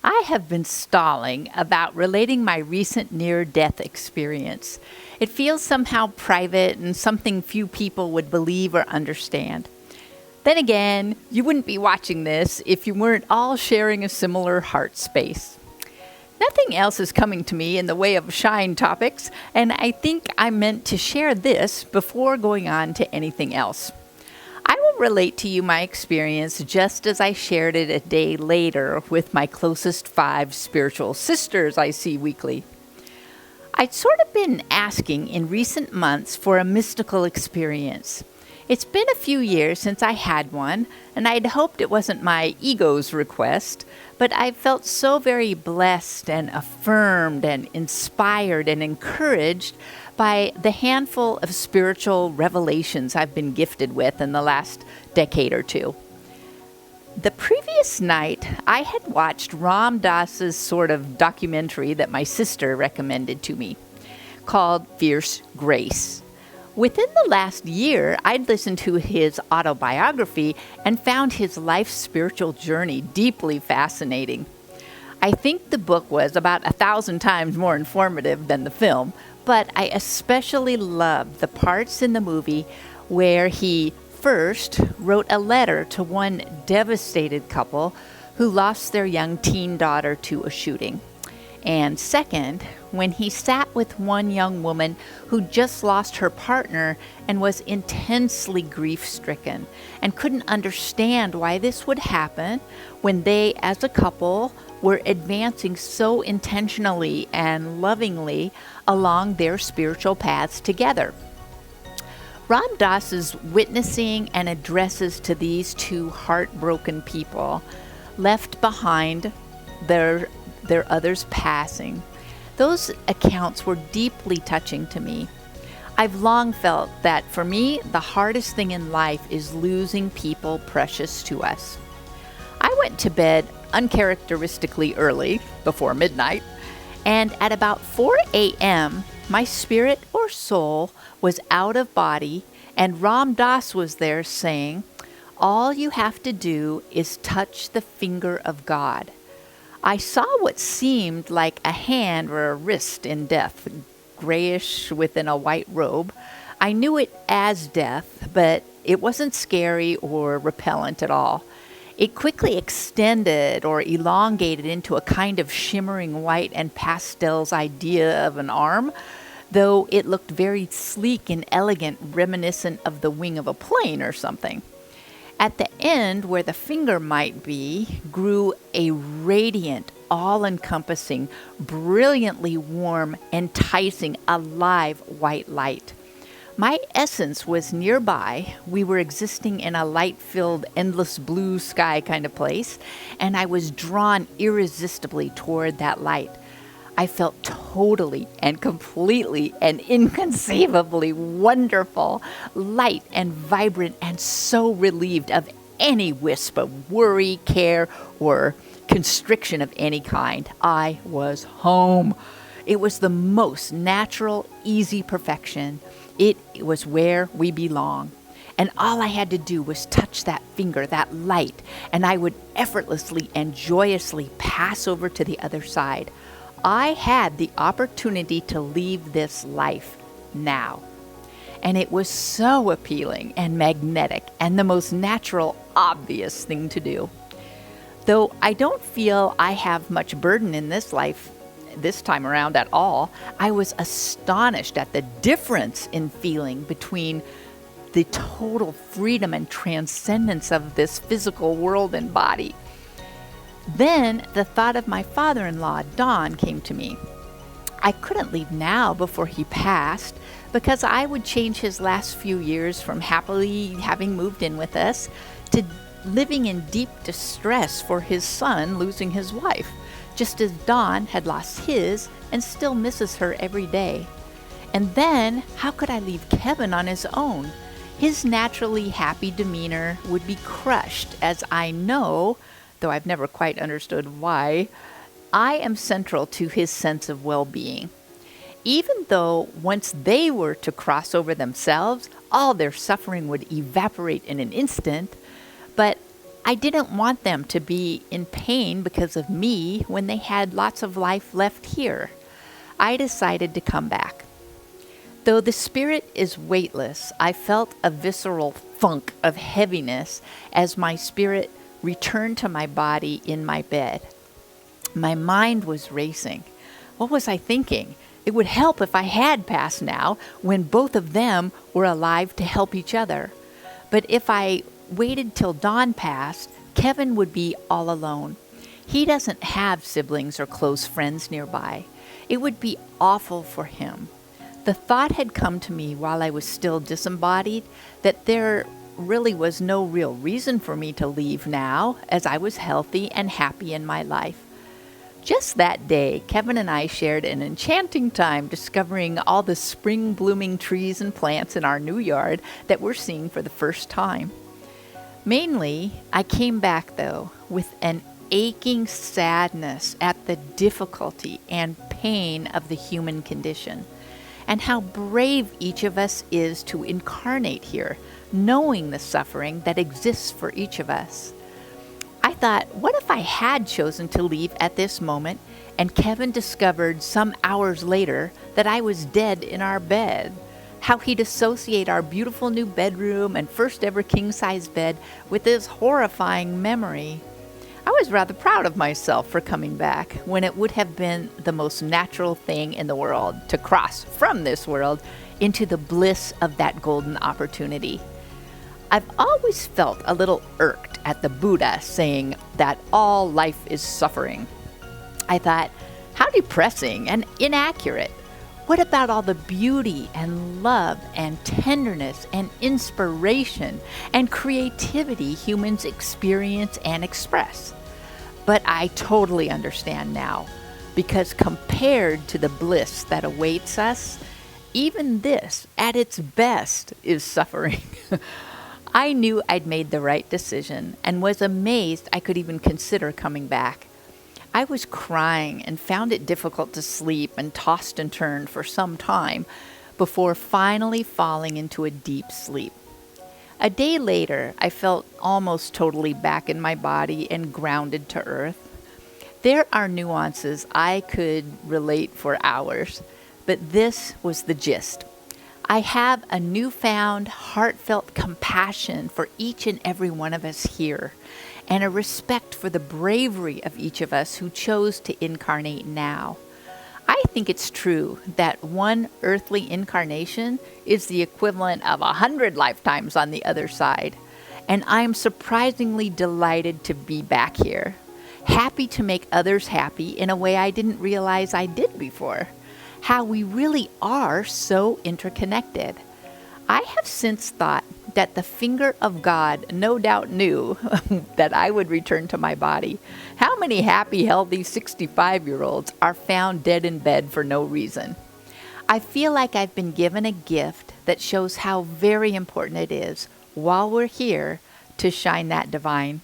I have been stalling about relating my recent near-death experience. It feels somehow private and something few people would believe or understand. Then again, you wouldn't be watching this if you weren't all sharing a similar heart space. Nothing else is coming to me in the way of shine topics, and I think I meant to share this before going on to anything else. I will relate to you my experience just as I shared it a day later with my closest 5 spiritual sisters I see weekly. I'd sort of been asking in recent months for a mystical experience. It's been a few years since I had one, and I'd hoped it wasn't my ego's request, but I felt so very blessed and affirmed and inspired and encouraged by the handful of spiritual revelations I've been gifted with in the last decade or two. The previous night, I had watched Ram Dass's sort of documentary that my sister recommended to me, called Fierce Grace. Within the last year, I'd listened to his autobiography and found his life's spiritual journey deeply fascinating. I think the book was about 1,000 times more informative than the film, but I especially loved the parts in the movie where he first wrote a letter to one devastated couple who lost their young teen daughter to a shooting. And second, when he sat with one young woman who just lost her partner and was intensely grief-stricken and couldn't understand why this would happen when they, as a couple, were advancing so intentionally and lovingly along their spiritual paths together. Ram Dass's witnessing and addresses to these 2 heartbroken people left behind their others passing. Those accounts were deeply touching to me. I've long felt that for me, the hardest thing in life is losing people precious to us. I went to bed uncharacteristically early, before midnight, and at about 4 a.m., my spirit or soul was out of body, and Ram Dass was there saying, "All you have to do is touch the finger of God." I saw what seemed like a hand or a wrist in death, grayish within a white robe. I knew it as death, but it wasn't scary or repellent at all. It quickly extended or elongated into a kind of shimmering white and pastels idea of an arm, though it looked very sleek and elegant, reminiscent of the wing of a plane or something. At the end, where the finger might be, grew a radiant, all-encompassing, brilliantly warm, enticing, alive white light. My essence was nearby. We were existing in a light-filled, endless blue sky kind of place, and I was drawn irresistibly toward that light. I felt totally and completely and inconceivably wonderful, light and vibrant, and so relieved of any wisp of worry, care, or constriction of any kind. I was home. It was the most natural, easy perfection. It was where we belong. And all I had to do was touch that finger, that light, and I would effortlessly and joyously pass over to the other side. I had the opportunity to leave this life now. And it was so appealing and magnetic and the most natural, obvious thing to do. Though I don't feel I have much burden in this life this time around at all, I was astonished at the difference in feeling between the total freedom and transcendence of this physical world and body. Then the thought of my father-in-law, Don, came to me. I couldn't leave now before he passed because I would change his last few years from happily having moved in with us to living in deep distress for his son losing his wife, just as Don had lost his and still misses her every day. And then, how could I leave Kevin on his own? His naturally happy demeanor would be crushed, as I know, though I've never quite understood why, I am central to his sense of well-being. Even though once they were to cross over themselves, all their suffering would evaporate in an instant, But I didn't want them to be in pain because of me when they had lots of life left here. I decided to come back. Though the spirit is weightless, I felt a visceral funk of heaviness as my spirit returned to my body in my bed. My mind was racing. What was I thinking? It would help if I had passed now, when both of them were alive to help each other. But if I waited till dawn passed, Kevin would be all alone. He doesn't have siblings or close friends nearby. It would be awful for him. The thought had come to me while I was still disembodied that there really was no real reason for me to leave now, as I was healthy and happy in my life. Just that day, Kevin and I shared an enchanting time discovering all the spring-blooming trees and plants in our new yard that we're seeing for the first time. Mainly, I came back, though, with an aching sadness at the difficulty and pain of the human condition, and how brave each of us is to incarnate here, knowing the suffering that exists for each of us. I thought, what if I had chosen to leave at this moment, and Kevin discovered some hours later that I was dead in our bed? How he'd associate our beautiful new bedroom and first ever king-size bed with this horrifying memory. I was rather proud of myself for coming back when it would have been the most natural thing in the world to cross from this world into the bliss of that golden opportunity. I've always felt a little irked at the Buddha saying that all life is suffering. I thought, how depressing and inaccurate. What about all the beauty and love and tenderness and inspiration and creativity humans experience and express? But I totally understand now, because compared to the bliss that awaits us, even this, at its best, is suffering. I knew I'd made the right decision and was amazed I could even consider coming back. I was crying and found it difficult to sleep and tossed and turned for some time before finally falling into a deep sleep. A day later, I felt almost totally back in my body and grounded to earth. There are nuances I could relate for hours, but this was the gist. I have a newfound, heartfelt compassion for each and every one of us here, and a respect for the bravery of each of us who chose to incarnate now. I think it's true that one earthly incarnation is the equivalent of 100 lifetimes on the other side, and I'm surprisingly delighted to be back here, happy to make others happy in a way I didn't realize I did before. How we really are so interconnected. I have since thought that the finger of God no doubt knew that I would return to my body. How many happy, healthy 65-year-olds are found dead in bed for no reason? I feel like I've been given a gift that shows how very important it is, while we're here, to shine that divine.